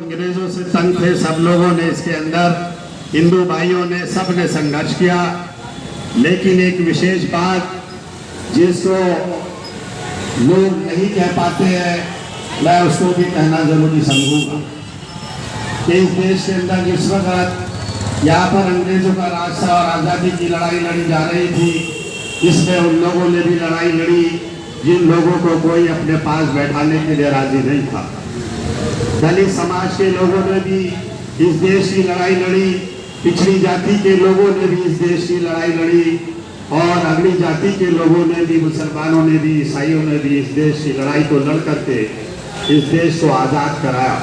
अंग्रेजों से तंग थे सब लोगों ने, इसके अंदर हिंदू भाइयों ने सब ने संघर्ष किया। लेकिन एक विशेष बात जिसको लोग नहीं कह पाते हैं, मैं उसको भी कहना जरूरी समझूंगा कि इस देश के अंदर जिस वक्त यहाँ पर अंग्रेजों का राज था और आज़ादी की लड़ाई लड़ी जा रही थी, इसमें उन लोगों ने भी लड़ाई लड़ी जिन लोगों को कोई अपने पास बैठाने के लिए राजी नहीं था। दलित समाज के लोगों ने भी इस देश की लड़ाई लड़ी, पिछड़ी जाति के लोगों ने भी इस देश की लड़ाई लड़ी और अगली जाति के लोगों ने भी, मुसलमानों ने भी, ईसाइयों ने भी इस देश की लड़ाई को लड़ करके इस देश को आज़ाद कराया।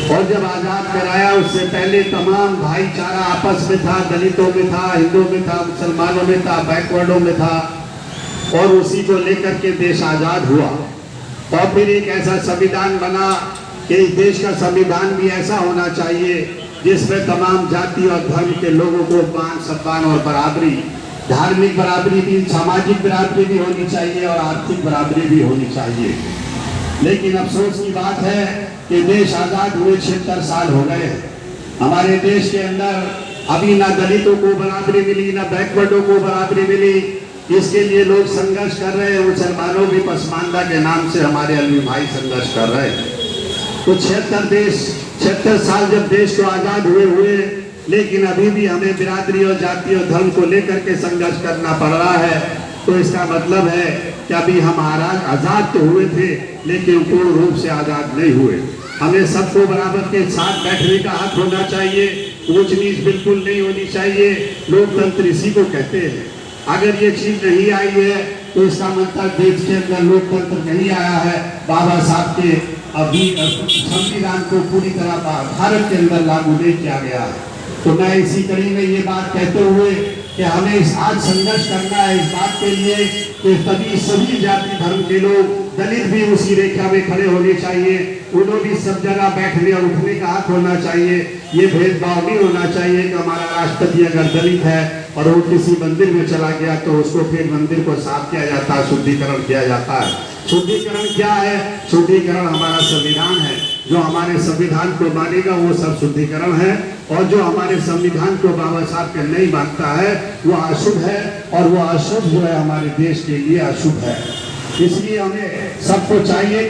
और जब आज़ाद कराया उससे पहले तमाम भाईचारा आपस में था, दलितों में था, हिंदुओं में था, मुसलमानों में था, बैकवर्डों में था और उसी को लेकर के देश आज़ाद हुआ। और फिर एक ऐसा संविधान बना कि इस देश का संविधान भी ऐसा होना चाहिए जिसमें तमाम जाति और धर्म के लोगों को मान सम्मान और बराबरी, धार्मिक बराबरी भी, सामाजिक बराबरी भी होनी चाहिए और आर्थिक बराबरी भी होनी चाहिए। लेकिन अफसोस की बात है कि देश आज़ाद हुए 76 साल हो गए। हमारे देश के अंदर अभी ना दलितों को बराबरी मिली, ना बैकवर्डों को बराबरी मिली। इसके लिए लोग संघर्ष कर रहे हैं। मुसलमानों भी पसमानदा के नाम से हमारे अलवी भाई संघर्ष कर रहे हैं। तो 76 साल जब देश को आज़ाद हुए, लेकिन अभी भी हमें बिरादरी और जाति और धर्म को लेकर के संघर्ष करना पड़ रहा है। तो इसका मतलब है कि अभी हम आज़ाद तो हुए थे लेकिन पूर्ण रूप से आज़ाद नहीं हुए। हमें सबको बराबर के साथ बैठने का हक होना चाहिए, ऊंच नीच बिल्कुल नहीं होनी चाहिए। लोकतंत्र इसी को कहते हैं। अगर ये चीज नहीं आई है तो इसका मतलब देश के अंदर लोकतंत्र नहीं आया है। बाबा साहब के अभी संविधान को पूरी तरह भारत के अंदर लागू नहीं किया गया है। तो मैं इसी कड़ी में ये बात कहते हुए कि हमें आज संघर्ष करना है इस बात के लिए कि सभी जाति धर्म के लोग, दलित भी उसी रेखा में खड़े होने चाहिए। उन्होंने भी सब जगह बैठने और उठने का हक होना चाहिए। ये भेदभाव नहीं होना चाहिए कि हमारा राष्ट्रपति अगर दलित है और वो किसी मंदिर में चला गया तो उसको फिर मंदिर को साफ किया जाता है, शुद्धिकरण किया जाता है। शुद्धिकरण क्या है? शुद्धिकरण हमारा संविधान है। जो हमारे संविधान को मानेगा वो सब शुद्धिकरण है, और जो हमारे संविधान को बाबा साहब के नहीं मानता है वो अशुभ है, और वो अशुभ जो है हमारे देश के लिए अशुभ है। इसलिए हमें सबको चाहिए